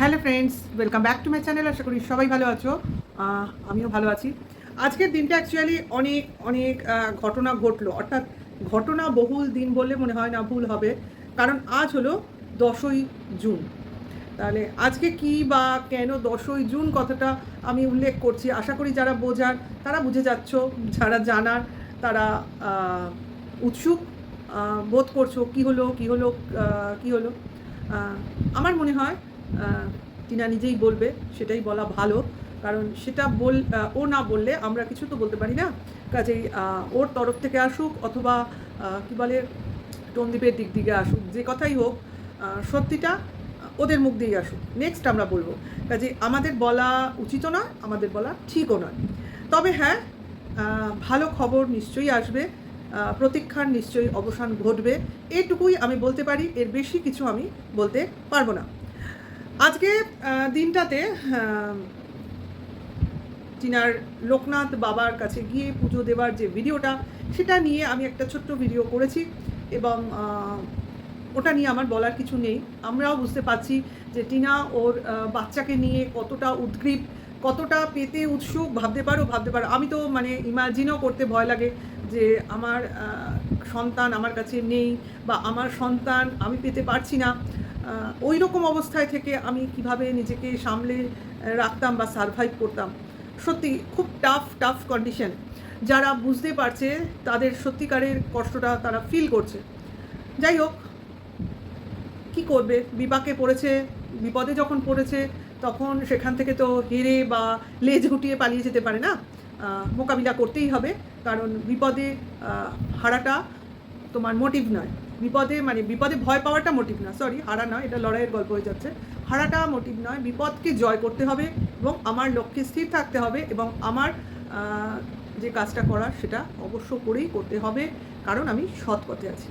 Hello friends, welcome back to my channel. আশা করি সবাই ভালো আছো। আমিও ভালো আছি। আজকের দিনটা অ্যাকচুয়ালি অনেক অনেক ঘটনা ঘটলো, অর্থাৎ ঘটনা বহুল দিন বললে মনে হয় না ভুল হবে, কারণ আজ হলো 10ই জুন। তাহলে আজকে কি বা কেন 10ই জুন কথাটা আমি উল্লেখ করছি, আশা করি যারা বোঝার তারা বুঝে যাচ্ছ, যারা জানার তারা উৎসুক বোধ করছো কি হলো কি হলো কি হলো। আমার মনে হয় টিনা নিজেই বলবে, সেটাই বলা ভালো, কারণ সেটা ও না বললে আমরা কিছু তো বলতে পারি না। কাজেই ওর তরফ থেকে আসুক অথবা কি বলে টনদীপের দিক দিকে আসুক, যে কথাই হোক সত্যিটা ওদের মুখ দিয়েই আসুক, নেক্সট আমরা বলবো। কাজে আমাদের বলা উচিতও নয়, আমাদের বলা ঠিকও নয়। তবে হ্যাঁ, ভালো খবর নিশ্চয়ই আসবে, প্রতীক্ষার নিশ্চয়ই অবসান ঘটবে, এটুকুই আমি বলতে পারি, এর বেশি কিছু আমি বলতে পারবো না। আজকে দিনটাতে টিনার লোকনাথ বাবার কাছে গিয়ে পুজো দেওয়ার যে ভিডিওটা, সেটা নিয়ে আমি একটা ছোট্ট ভিডিও করেছি এবং ওটা নিয়ে আমার বলার কিছু নেই। আমরাও বুঝতে পারছি যে টিনা ওর বাচ্চাকে নিয়ে কতটা উদ্গ্রীব, কতটা পেতে উৎসুক। ভাবতে পারো আমি তো মানে ইমাজিনও করতে ভয় লাগে যে আমার সন্তান আমার কাছে নেই বা আমার সন্তান আমি পেতে পারছি না। ওই রকম অবস্থায় থেকে আমি কিভাবে নিজেকে সামলে রাখতাম বা সারভাইভ করতাম। সত্যি খুব টাফ কন্ডিশন। যারা বুঝতে পারছে তাদের সত্যিকারের কষ্টটা তারা ফিল করছে। যাই হোক, কি করবে, বিপাকে পড়েছে, বিপদে যখন পড়েছে তখন সেখান থেকে তো হেরে বা লেজ গুটিয়ে পালিয়ে যেতে পারে না, মোকাবিলা করতেই হবে। কারণ বিপদে হারাটা তোমার মোটিভ নয়, বিপদে ভয় পাওয়াটা মোটিভ না, সরি হারা নয়, এটা লড়াইয়ের গল্প হয়ে যাচ্ছে। হারাটা মোটিভ নয়, বিপদকে জয় করতে হবে এবং আমার লক্ষ্যে স্থির থাকতে হবে এবং আমার যে কাজটা করার সেটা অবশ্য করেই করতে হবে, কারণ আমি সৎ পথে আছি।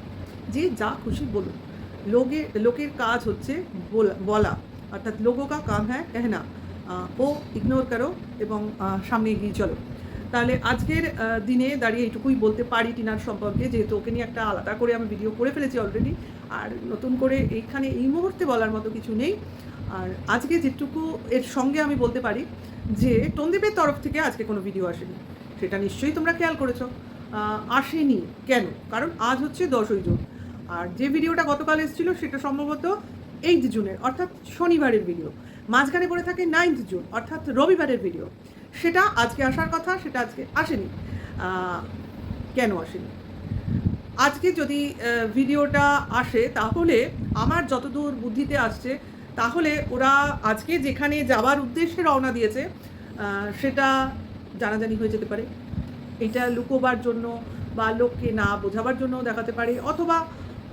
যে যা খুশি বলুন, লোকের কাজ হচ্ছে বলা, অর্থাৎ লোগো কা কাম হ্যাঁ कहना, ও ইগনোর করো এবং সামনে এগিয়ে চলো। তাহলে আজকের দিনে দাঁড়িয়ে এইটুকুই বলতে পারি টিনার সম্পর্কে, যেহেতু ওকে নিয়ে একটা আলাদা করে আমি ভিডিও করে ফেলেছি অলরেডি, আর নতুন করে এইখানে এই মুহূর্তে বলার মতো কিছু নেই। আর আজকে যেটুকু এর সঙ্গে আমি বলতে পারি যে টনদীপের তরফ থেকে আজকে কোনো ভিডিও আসেনি, সেটা নিশ্চয়ই তোমরা খেয়াল করেছো। আসেনি কেন? কারণ আজ হচ্ছে 10ই জুন, আর যে ভিডিওটা গতকাল এসেছিলো সেটা সম্ভবত 8 জুনের, অর্থাৎ শনিবারের ভিডিও। মাঝখানে পড়ে থাকে 9 জুন, অর্থাৎ রবিবারের ভিডিও। সেটা আজকে আসার কথা, সেটা আজকে আসেনি। কেন আসেনি? আজকে যদি ভিডিওটা আসে তাহলে আমার যতদূর বুদ্ধিতে আসছে, তাহলে ওরা আজকে যেখানে যাওয়ার উদ্দেশ্যে রওনা দিয়েছে সেটা জানাজানি হয়ে যেতে পারে। এটা লুকোবার জন্য বা লোককে না বোঝাবার জন্য দেখাতে পারে, অথবা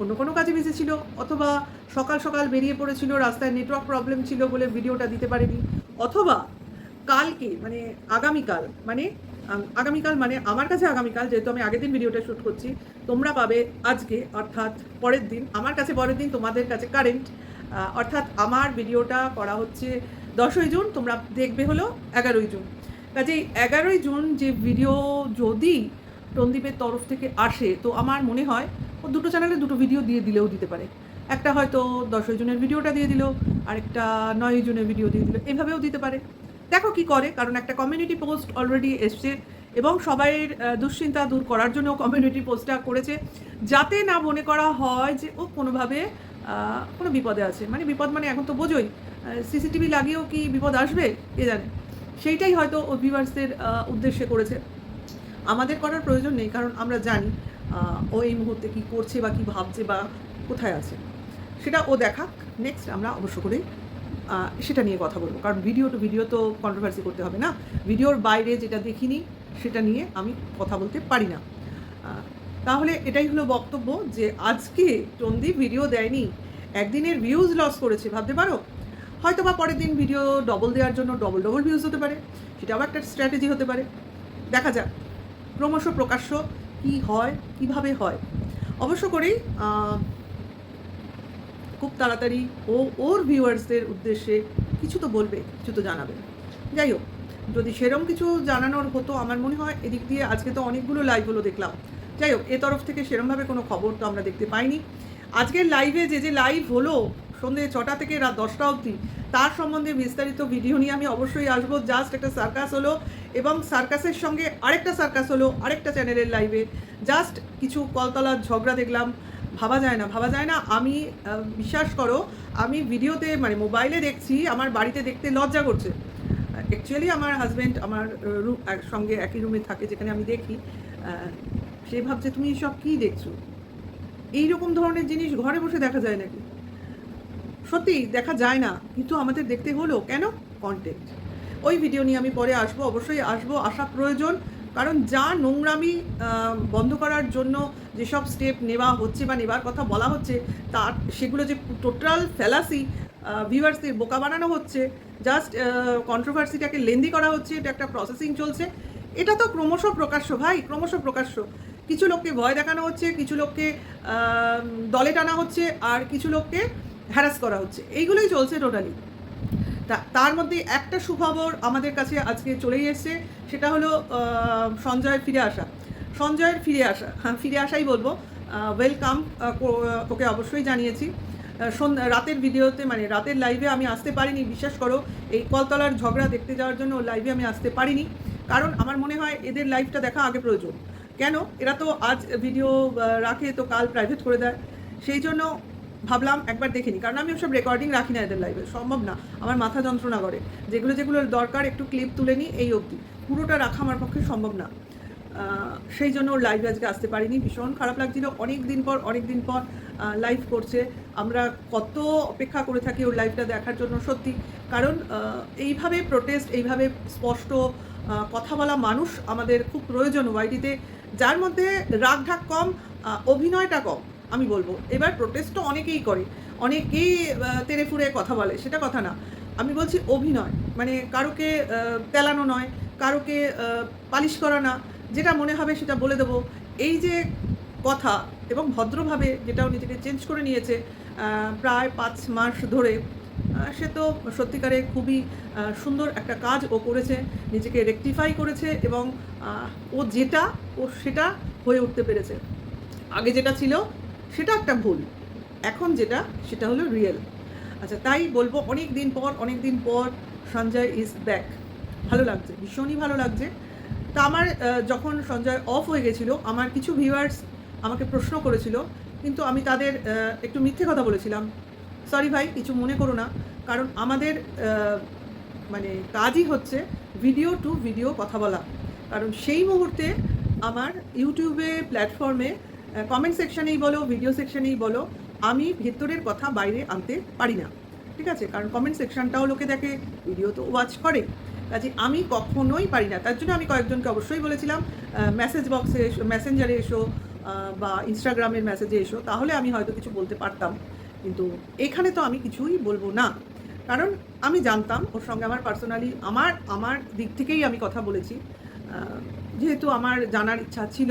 অন্য কোনো কাজে বিজি ছিল, অথবা সকাল সকাল বেরিয়ে পড়েছিল, রাস্তায় নেটওয়ার্ক প্রবলেম ছিল বলে ভিডিওটা দিতে পারেনি, অথবা কালকে মানে আগামীকাল মানে আমার কাছে আগামীকাল, যেহেতু আমি আগের দিন ভিডিওটা শ্যুট করছি, তোমরা পাবে আজকে, অর্থাৎ পরের দিন। আমার কাছে পরের দিন, তোমাদের কাছে কারেন্ট, অর্থাৎ আমার ভিডিওটা করা হচ্ছে 10ই জুন, তোমরা দেখবে হলো 11ই জুন। কাজেই 11ই জুন যে ভিডিও যদি টনদীপের তরফ থেকে আসে, তো আমার মনে হয় ও দুটো চ্যানেলে দুটো ভিডিও দিয়ে দিলেও দিতে পারে। একটা হয়তো 10ই জুনের ভিডিওটা দিয়ে দিল, আরেকটা 9ই জুনের ভিডিও দিয়ে দিল, এভাবেও দিতে পারে। দেখো কি করে, কারণ একটা কমিউনিটি পোস্ট অলরেডি এসছে এবং সবাইয়ের দুশ্চিন্তা দূর করার জন্য কমিউনিটি পোস্টটা করেছে, যাতে না মনে করা হয় যে ও কোনোভাবে কোনো বিপদে আছে। মানে বিপদ মানে এখন তো বোঝোই, সিসিটিভি লাগিয়েও কি বিপদ আসবে কে জানে। সেইটাই হয়তো ও ভিউয়ার্সদের উদ্দেশ্যে করেছে। আমাদের করার প্রয়োজন নেই, কারণ আমরা জানি ও এই মুহূর্তে কী করছে বা কী ভাবছে বা কোথায় আছে, সেটা ও দেখাক। নেক্সট আমরা অবশ্য করেই সেটা নিয়ে কথা বলবো, কারণ ভিডিও টু ভিডিও তো কন্ট্রোভার্সি করতে হবে না। ভিডিওর বাইরে যেটা দেখিনি সেটা নিয়ে আমি কথা বলতে পারি না। তাহলে এটাই হলো বক্তব্য, যে আজকে টনদীপ ভিডিও দেয়নি, একদিনের ভিউজ লস করেছে, ভাবতে পারো। হয়তো বা পরের দিন ভিডিও ডবল দেওয়ার জন্য ডবল ভিউজ হতে পারে, সেটাও একটা স্ট্র্যাটেজি হতে পারে। দেখা যাক ক্রমশ প্রকাশ্য কী হয়, কীভাবে হয়। অবশ্য করেই খুব তাড়াতাড়ি ওর ভিউয়ার্সদের উদ্দেশ্যে কিছু তো বলবে, কিছু তো জানাবে। যাই হোক, যদি সেরম কিছু জানানোর হতো, আমার মনে হয় এদিক দিয়ে আজকে তো অনেকগুলো লাইভ হলো দেখলাম। যাই হোক, এ তরফ থেকে সেরমভাবে কোনো খবর তো আমরা দেখতে পাইনি। আজকের লাইভে যে লাইভ হলো, সন্ধ্যে 6টা থেকে রাত 10টা অবধি, তার সম্বন্ধে বিস্তারিত ভিডিও নিয়ে আমি অবশ্যই আসবো। জাস্ট একটা সার্কাস হলো, এবং সার্কাসের সঙ্গে আরেকটা সার্কাস হলো আরেকটা চ্যানেলের লাইভে। জাস্ট কিছু কলতলার ঝগড়া দেখলাম, ভাবা যায় না। আমি বিশ্বাস করো, আমি ভিডিওতে মানে মোবাইলে দেখছি, আমার বাড়িতে দেখতে লজ্জা করছে। অ্যাকচুয়ালি আমার হাজব্যান্ড আমার সঙ্গে একই রুমে থাকে, যেখানে আমি দেখি। সে ভাবছে তুমি সব কী দেখছো, এইরকম ধরনের জিনিস ঘরে বসে দেখা যায় নাকি? সত্যি দেখা যায় না, কিন্তু আমাদের দেখতে হলো কেন? কন্টেন্ট। ওই ভিডিও নিয়ে আমি পরে আসবো, অবশ্যই আসবো, আসা প্রয়োজন। কারণ যা নোংরামি বন্ধ করার জন্য যেসব স্টেপ নেওয়া হচ্ছে বা নেবার কথা বলা হচ্ছে, তার সেগুলো যে টোটাল ফ্যালাসি, ভিউয়ার্সদের বোকা বানানো হচ্ছে, জাস্ট কন্ট্রোভার্সিটাকে লেন্দি করা হচ্ছে, এটা একটা প্রসেসিং চলছে, এটা তো ক্রমশ প্রকাশ্য ভাই, ক্রমশ প্রকাশ্য। কিছু লোককে ভয় দেখানো হচ্ছে, কিছু লোককে দলে টানা হচ্ছে, আর কিছু লোককে হ্যারাস করা হচ্ছে, এইগুলোই চলছে টোটালি। তার মধ্যে একটা সুখবর আমাদের কাছে আজকে চলেই এসছে, সেটা হলো সঞ্জয়ের ফিরে আসা। সঞ্জয়ের ফিরে আসাই বলবো, ওয়েলকাম ওকে অবশ্যই জানিয়েছি। রাতের ভিডিওতে মানে রাতের লাইভে আমি আসতে পারিনি, বিশ্বাস করো, এই কলতলার ঝগড়া দেখতে যাওয়ার জন্য লাইভে আমি আসতে পারিনি। কারণ আমার মনে হয় এদের লাইভটা দেখা আগে প্রয়োজন। কেন? এরা তো আজ ভিডিও রাখে তো কাল প্রাইভেট করে দেয়, সেই জন্য ভাবলাম একবার দেখিনি। কারণ আমি ওসব রেকর্ডিং রাখি না এদের লাইভে, সম্ভব না, আমার মাথা যন্ত্রণা করে। যেগুলো দরকার একটু ক্লিপ তুলে নিই, এই অবধি, পুরোটা রাখা আমার পক্ষে সম্ভব না। সেই জন্য ওর লাইভে আজকে আসতে পারিনি, ভীষণ খারাপ লাগছিল। অনেক দিন পর লাইভ করছে, আমরা কত অপেক্ষা করে থাকি ওর লাইভটা দেখার জন্য সত্যি। কারণ এইভাবে প্রোটেস্ট, এইভাবে স্পষ্ট কথা বলা মানুষ আমাদের খুব প্রয়োজন ওয়াইটিতে, যার মধ্যে রাগঢাক কম, অভিনয়টা কম আমি বলবো। এবার প্রোটেস্ট তো অনেকেই করে, অনেকেই তেড়ে ফুড়ে কথা বলে, সেটা কথা না, আমি বলছি অভিনয়, মানে কারোকে তেলানো নয়, কারোকে পালিশ করা না, যেটা মনে হবে সেটা বলে দেবো, এই যে কথা। এবং ভদ্রভাবে, যেটাও নিজেকে চেঞ্জ করে নিয়েছে প্রায় 5 মাস ধরে, সে তো সত্যিকারে খুবই সুন্দর একটা কাজ ও করেছে, নিজেকে রেকটিফাই করেছে, এবং ও সেটা হয়ে উঠতে পেরেছে। আগে যেটা ছিল সেটা একটা ভুল, এখন সেটা হলো রিয়েল। আচ্ছা, তাই বলবো অনেক দিন পর সঞ্জয় ইজ ব্যাক। ভালো লাগছে, ভীষণই ভালো লাগছে। তা আমার যখন সঞ্জয় অফ হয়ে গেছিলো, আমার কিছু ভিউয়ার্স আমাকে প্রশ্ন করেছিল, কিন্তু আমি তাদের একটু মিথ্যে কথা বলেছিলাম। সরি ভাই, কিছু মনে করো না, কারণ আমাদের মানে কাজই হচ্ছে ভিডিও টু ভিডিও কথা বলা। কারণ সেই মুহূর্তে আমার ইউটিউবে প্ল্যাটফর্মে কমেন্ট সেকশানেই বলো, ভিডিও সেকশানেই বলো, আমি ভেতরের কথা বাইরে আনতে পারি না, ঠিক আছে? কারণ কমেন্ট সেকশানটাও লোকে দেখে, ভিডিও তো ওয়াচ করে, কাজে আমি কখনোই পারি না। তার জন্য আমি কয়েকজনকে অবশ্যই বলেছিলাম মেসেজ বক্সে এসো, মেসেঞ্জারে এসো, বা ইনস্টাগ্রামের মেসেজে এসো, তাহলে আমি হয়তো কিছু বলতে পারতাম। কিন্তু এখানে তো আমি কিছুই বলবো না, কারণ আমি জানতাম ওর সঙ্গে আমার পার্সোনালি আমার দিক থেকেই আমি কথা বলেছি। যেহেতু আমার জানার ইচ্ছা ছিল,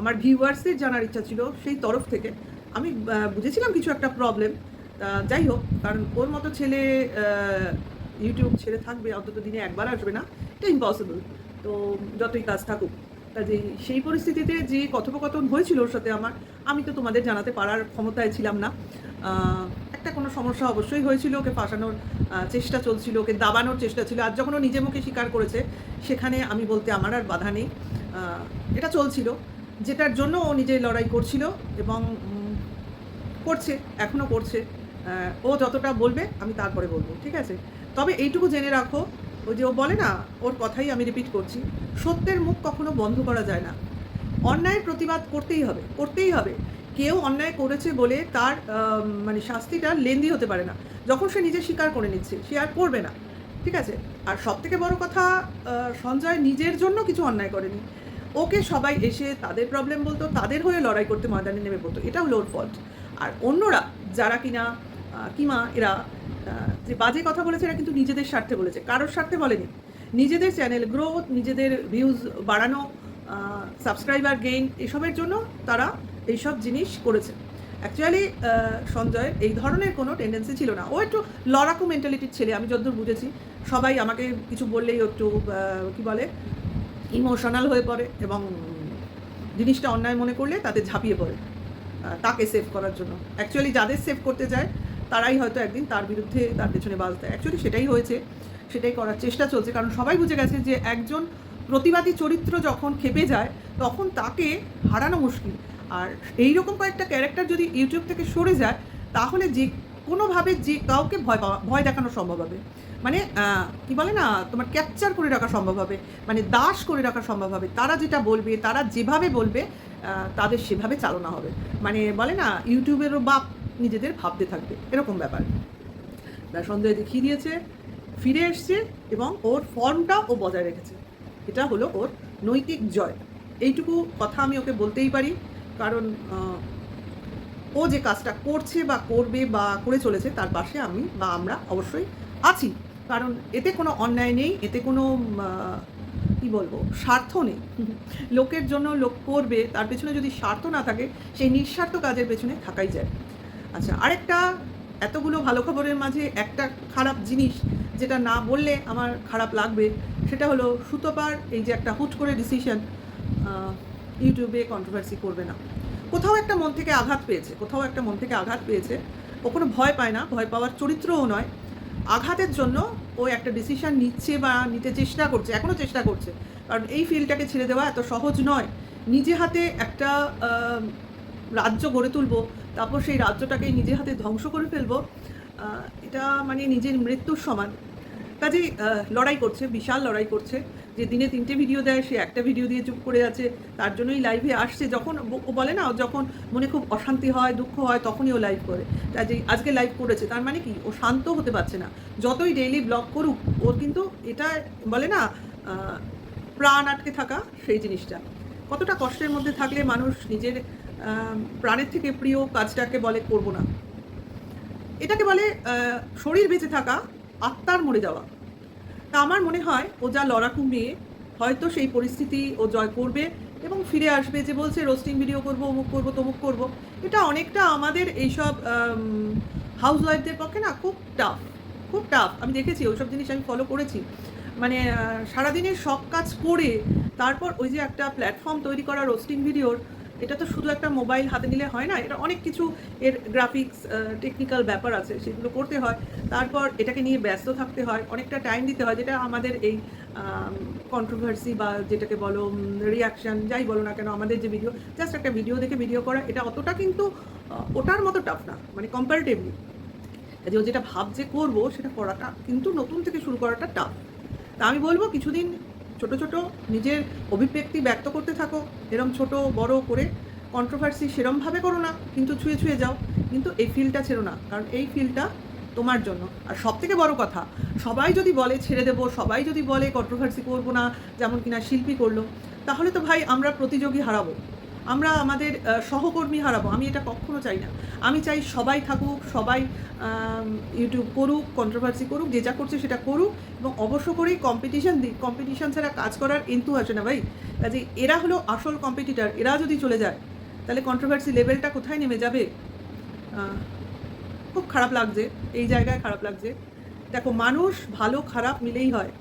আমার ভিউয়ার্সদের জানার ইচ্ছা ছিল, সেই তরফ থেকে আমি বুঝেছিলাম কিছু একটা প্রবলেম। যাই হোক, কারণ ওর মতো ছেলে ইউটিউব ছেড়ে থাকবে, অন্তত দিনে একবার আসবে না, এটা ইম্পসিবল। তো যতই কাজ থাকুক, কাজেই সেই পরিস্থিতিতে যে কথোপকথন হয়েছিল ওর সাথে আমি তো তোমাদের জানাতে পারার ক্ষমতায় ছিলাম না। একটা কোনো সমস্যা অবশ্যই হয়েছিল, ওকে ফাঁসানোর চেষ্টা চলছিল, ওকে দাবানোর চেষ্টা ছিল। আর যখন ও নিজে মুখে স্বীকার করেছে, সেখানে আমি বলতে আমার আর বাধা নেই। এটা চলছিল, যেটার জন্য ও নিজে লড়াই করছিল, এবং করছে, এখনও করছে। ও যতটা বলবে আমি তারপরে বলবো, ঠিক আছে? তবে এইটুকু জেনে রাখো, ওই যে ও বলে না, ওর কথাই আমি রিপিট করছি, সত্যের মুখ কখনো বন্ধ করা যায় না। অন্যায়ের প্রতিবাদ করতেই হবে। কেউ অন্যায় করেছে বলে তার মানে শাস্তিটা লেন্দি হতে পারে না। যখন সে নিজে স্বীকার করে নিচ্ছে, সে আর করবে না, ঠিক আছে? আর সবথেকে বড় কথা, সঞ্জয় নিজের জন্য কিছু অন্যায় করেনি, ওকে সবাই এসে তাদের প্রবলেম বলতো, তাদের হয়ে লড়াই করতে ময়দানে নেমে পড়তো, এটা হলো ওর ফল্ট। আর অন্যরা যারা কিমা এরা যে বাজে কথা বলেছে, এরা কিন্তু নিজেদের স্বার্থে বলেছে, কারোর স্বার্থে বলেনি। নিজেদের চ্যানেল গ্রোথ, নিজেদের ভিউজ বাড়ানো, সাবস্ক্রাইবার গেইন, এসবের জন্য তারা এইসব জিনিস করেছে। অ্যাকচুয়ালি সঞ্জয়ের এই ধরনের কোনো টেন্ডেন্সি ছিল না, ও একটু লড়াকু মেন্টালিটির ছেলে, আমি যতদূর বুঝেছি। সবাই আমাকে কিছু বললেই একটু কী বলে, ইমোশনাল হয়ে পড়ে, এবং জিনিসটা অন্যায় মনে করলে তাতে ঝাঁপিয়ে পড়ে তাকে সেভ করার জন্য। অ্যাকচুয়ালি যাদের সেভ করতে যায় তারাই হয়তো একদিন তার বিরুদ্ধে তার পেছনে বাজ দেয়। অ্যাকচুয়ালি সেটাই হয়েছে, সেটাই করার চেষ্টা চলছে, কারণ সবাই বুঝে গেছে যে একজন প্রতিবাদী চরিত্র যখন খেপে যায় তখন তাকে হারানো মুশকিল। আর এইরকম কয়েকটা ক্যারেক্টার যদি ইউটিউব থেকে সরে যায় তাহলে যে কোনোভাবে যে কাউকে ভয় দেখানো সম্ভব হবে। মানে কি বলে না, তোমার ক্যাপচার করে রাখা সম্ভব হবে, মানে দাস করে রাখা সম্ভব হবে। তারা যেটা বলবে, তারা যেভাবে বলবে তাদের সেভাবে চালনা হবে। মানে বলে না, ইউটিউবেরও বাপ নিজেদের ভাবতে থাকবে, এরকম ব্যাপার। সন্দেহ দেখিয়ে দিয়েছে, ফিরে এসছে এবং ওর ফর্মটা ও বজায় রেখেছে। এটা হলো ওর নৈতিক জয়। এইটুকু কথা আমি ওকে বলতেই পারি, কারণ ও যে কাজটা করছে বা করবে বা করে চলেছে তার পাশে আমি বা আমরা অবশ্যই আছি। কারণ এতে কোনো অন্যায় নেই, এতে কোনো কী বলবো, স্বার্থ নেই। লোকের জন্য লোক করবে, তার পেছনে যদি স্বার্থ না থাকে সেই নিঃস্বার্থ কাজের পেছনে থাকাই যায়। আচ্ছা, আরেকটা, এতগুলো ভালো খবরের মাঝে একটা খারাপ জিনিস যেটা না বললে আমার খারাপ লাগবে, সেটা হলো সুতপার এই যে একটা হুট করে ডিসিশন, ইউটিউবে কন্ট্রোভার্সি করবে না। কোথাও একটা মন থেকে আঘাত পেয়েছে। ও কোনো ভয় পায় না, ভয় পাওয়ার চরিত্রও নয়। আঘাতের জন্য ও একটা ডিসিশন নিচ্ছে বা নিতে চেষ্টা করছে, এখনও চেষ্টা করছে। কারণ এই ফিল্ডটাকে ছেড়ে দেওয়া এত সহজ নয়। নিজে হাতে একটা রাজ্য গড়ে তুলবো, তারপর সেই রাজ্যটাকে নিজে হাতে ধ্বংস করে ফেলবো, এটা মানে নিজের মৃত্যুর সমান। কাজেই লড়াই করছে, বিশাল লড়াই করছে। যে দিনে 3টে ভিডিও দেয়, সে একটা ভিডিও দিয়ে চুপ করে আছে। তার জন্যই লাইভে আসছে। যখন ও বলে না, যখন মনে খুব অশান্তি হয়, দুঃখ হয়, তখনই ও লাইভ করে। কাজেই আজকে লাইভ করেছে, তার মানে কি, ও শান্ত হতে পারছে না। যতই ডেইলি ব্লগ করুক, ওর কিন্তু এটা বলে না, প্রাণ আটকে থাকা, সেই জিনিসটা। কতটা কষ্টের মধ্যে থাকলে মানুষ নিজের প্রাণের থেকে প্রিয় কাজটাকে বলে করব না। এটাকে বলে শরীর বেঁচে থাকা, আত্মার মরে যাওয়া। তা আমার মনে হয় ও যা লড়াকু মেয়ে, হয়তো সেই পরিস্থিতি ও জয় করবে এবং ফিরে আসবে। যে বলছে রোস্টিং ভিডিও করব, অমুক করব, তমুক করব, এটা অনেকটা আমাদের এইসব হাউস ওয়াইফদের পক্ষে না খুব টাফ, খুব টাফ। আমি দেখেছি, ওইসব জিনিস আমি ফলো করেছি। মানে সারাদিনের সব কাজ করে তারপর ওই যে একটা প্ল্যাটফর্ম তৈরি করা রোস্টিং ভিডিওর, এটা তো শুধু একটা মোবাইল হাতে নিলে হয় না, এটা অনেক কিছু, এর গ্রাফিক্স, টেকনিক্যাল ব্যাপার আছে, সেগুলো করতে হয়। তারপর এটাকে নিয়ে ব্যস্ত থাকতে হয়, অনেকটা টাইম দিতে হয়, যেটা আমাদের এই কন্ট্রোভার্সি বা যেটাকে বলো রিয়াকশান, যাই বলো না কেন, আমাদের যে ভিডিও, জাস্ট একটা ভিডিও দেখে ভিডিও করা, এটা অতটা কিন্তু ওটার মতো টাফ না, মানে কম্পারেটিভলি। যে ও যেটা ভাবছে করবো, সেটা করাটা কিন্তু নতুন থেকে শুরু করাটা টাফ। তা আমি বলবো, কিছুদিন ছোট ছোট নিজের অভিব্যক্তি ব্যক্ত করতে থাকো, এরম ছোট বড় করে। কন্ট্রোভার্সি সেরমভাবে করো না, কিন্তু ছুঁয়ে ছুঁয়ে যাও, কিন্তু এই ফিল্ডটা ছেড়ো না, কারণ এই ফিল্ডটা তোমার জন্য। আর সব থেকে বড় কথা, সবাই যদি বলে ছেড়ে দেবো, সবাই যদি বলে কন্ট্রোভার্সি করবো না, যেমন কিনা শিল্পী করলো, তাহলে তো ভাই আমরা প্রতিযোগী হারাবো, আমরা আমাদের সহকর্মী হারাবো। আমি এটা কখনো চাই না। আমি চাই সবাই থাকুক, সবাই ইউটিউব করুক, কন্ট্রোভার্সি করুক, যে যা করছে সেটা করুক, এবং অবশ্য করেই কম্পিটিশান দিক। কম্পিটিশান ছাড়া কাজ করার কিন্তু আসে না ভাই। কাজে এরা হলো আসল কম্পিটিটার। এরা যদি চলে যায় তাহলে কন্ট্রোভার্সি লেভেলটা কোথায় নেমে যাবে। খুব খারাপ লাগছে, এই জায়গায় খারাপ লাগছে। দেখো, মানুষ ভালো খারাপ মিলেই হয়।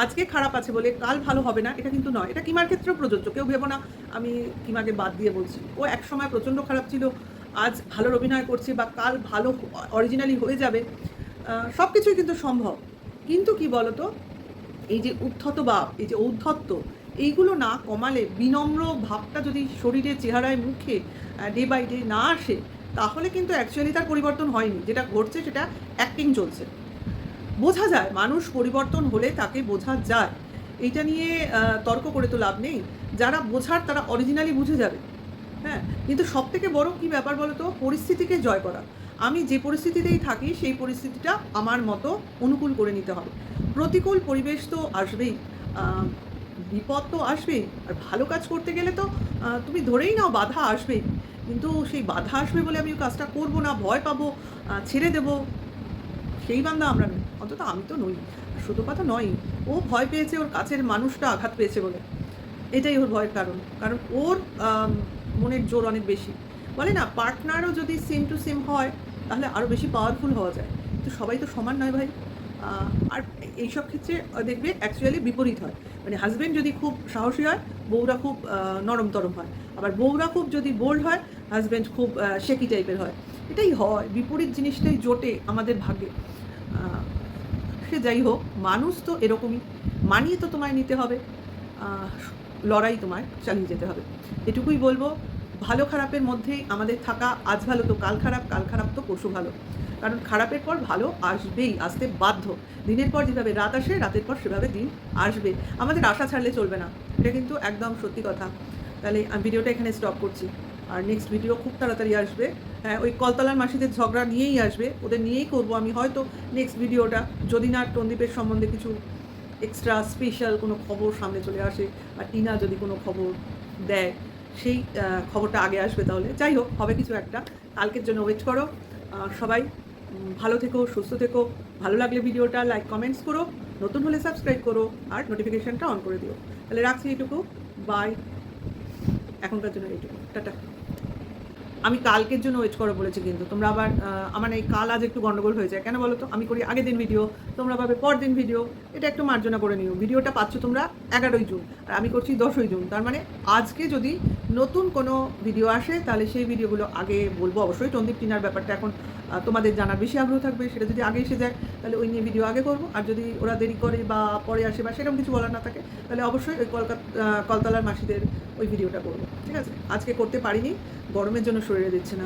আজকে খারাপ আছে বলে কাল ভালো হবে না, এটা কিন্তু নয়। এটা কিমার ক্ষেত্রেও প্রযোজ্য। কেউ ভেবো না আমি কিমাকে বাদ দিয়ে বলছি। ও এক সময় প্রচণ্ড খারাপ ছিল, আজ ভালোর অভিনয় করছে, বা কাল ভালো অরিজিনালি হয়ে যাবে। সব কিছুই কিন্তু সম্ভব। কিন্তু কি বলতো, এই যে উদ্ধত ভাব, এই যে ঔদ্ধত্য, এইগুলো না কমালে, বিনম্র ভাবটা যদি শরীরে, চেহারায়, মুখে ডে বাই ডে না আসে, তাহলে কিন্তু অ্যাকচুয়ালি তার পরিবর্তন হয়নি। যেটা ঘটছে সেটা অ্যাক্টিং চলছে। বোঝা যায়, মানুষ পরিবর্তন হলে তাকে বোঝা যায়। এইটা নিয়ে তর্ক করে তো লাভ নেই। যারা বোঝার তারা অরিজিনালি বুঝে যাবে। হ্যাঁ, কিন্তু সবথেকে বড় কী ব্যাপার বলো তো, পরিস্থিতিকে জয় করা। আমি যে পরিস্থিতিতেই থাকি, সেই পরিস্থিতিটা আমার মতো অনুকূল করে নিতে হবে। প্রতিকূল পরিবেশ তো আসবেই, বিপদ তো আসবেই। আর ভালো কাজ করতে গেলে তো তুমি ধরেই নাও বাধা আসবেই। কিন্তু সেই বাধা আসবে বলে আমি কাজটা করবো না, ভয় পাবো, ছেড়ে দেবো, সেই বান্দা আমরা নই। অন্তত আমি তো নই। শুধু কথা নয়, ও ভয় পেয়েছে ওর কাছের মানুষটা আঘাত পেয়েছে বলে। এটাই ওর ভয়ের কারণ। কারণ ওর মনের জোর অনেক বেশি। বলে না, পার্টনারও যদি সেম টু সেম হয় তাহলে আরও বেশি পাওয়ারফুল হওয়া যায়। কিন্তু সবাই তো সমান নয় ভাই। আর এইসব ক্ষেত্রে দেখবে অ্যাকচুয়ালি বিপরীত হয়। মানে হাজব্যান্ড যদি খুব সাহসী হয়, বউরা খুব নরম তরম হয়। আবার বউরা খুব যদি বোল্ড হয়, হাজব্যান্ড খুব শেকি টাইপের হয়। এটাই হয়, বিপরীত জিনিসটাই জোটে আমাদের ভাগ্যে। সে যাই হোক, মানুষ তো এরকমই, মানিয়ে তো তোমায় নিতে হবে, লড়াই তোমায় চালিয়ে যেতে হবে। এটুকুই বলবো, ভালো খারাপের মধ্যেই আমাদের থাকা। আজ ভালো তো কাল খারাপ, কাল খারাপ তো পরশু ভালো। কারণ খারাপের পর ভালো আসবেই, আসতে বাধ্য। দিনের পর যেভাবে রাত আসে, রাতের পর সেভাবে দিন আসবে। আমাদের আশা ছাড়লে চলবে না, এটা কিন্তু একদম সত্যি কথা। তাহলে আমি ভিডিওটা এখানে স্টপ করছি, আর নেক্সট ভিডিও খুব তাড়াতাড়ি আসবে। হ্যাঁ, ওই কলতলার মাসিদের ঝগড়া নিয়েই আসবে, ওদের নিয়েই করবো আমি হয়তো নেক্সট ভিডিওটা, যদি না টন্দীপের সম্বন্ধে কিছু এক্সট্রা স্পেশাল কোনো খবর সামনে চলে আসে, আর টিনা যদি কোনো খবর দেয়, সেই খবরটা আগে আসবে। তাহলে যাই হোক, হবে কিছু একটা। কালকের জন্য ওয়েট করো। সবাই ভালো থেকো, সুস্থ থেকো। ভালো লাগলে ভিডিওটা লাইক কমেন্টস করো, নতুন হলে সাবস্ক্রাইব করো, আর নোটিফিকেশানটা অন করে দিও। তাহলে রাখছি এইটুকু, বাই। এখনকার জন্য এইটুকু, টাটা। আমি কালকের জন্য ওয়েট করো বলেছি, কিন্তু তোমরা আবার আমার এই কাল আজ একটু গন্ডগোল হয়ে যায়। কেন বলো তো? আমি করি আগের দিন ভিডিও, তোমরা পাবে পর দিন ভিডিও। এটা একটু মার্জনা করে নিও। ভিডিওটা পাচ্ছ তোমরা 11ই জুন, আর আমি করছি 10ই জুন। তার মানে আজকে যদি নতুন কোনো ভিডিও আসে, তাহলে সেই ভিডিওগুলো আগে বলবো। অবশ্যই টন্দীপ টিনার ব্যাপারটা এখন তোমাদের জানার বেশি আগ্রহ থাকবে, সেটা যদি আগে এসে যায় তাহলে ওই নিয়ে ভিডিও আগে করবো। আর যদি ওরা দেরি করে বা পরে আসে বা সেরকম কিছু বলার না থাকে, তাহলে অবশ্যই ওই কলতলার মাসিদের ওই ভিডিওটা করবো। ঠিক আছে? আজকে করতে পারিনি, গরমের জন্য শরীরে দিচ্ছে না।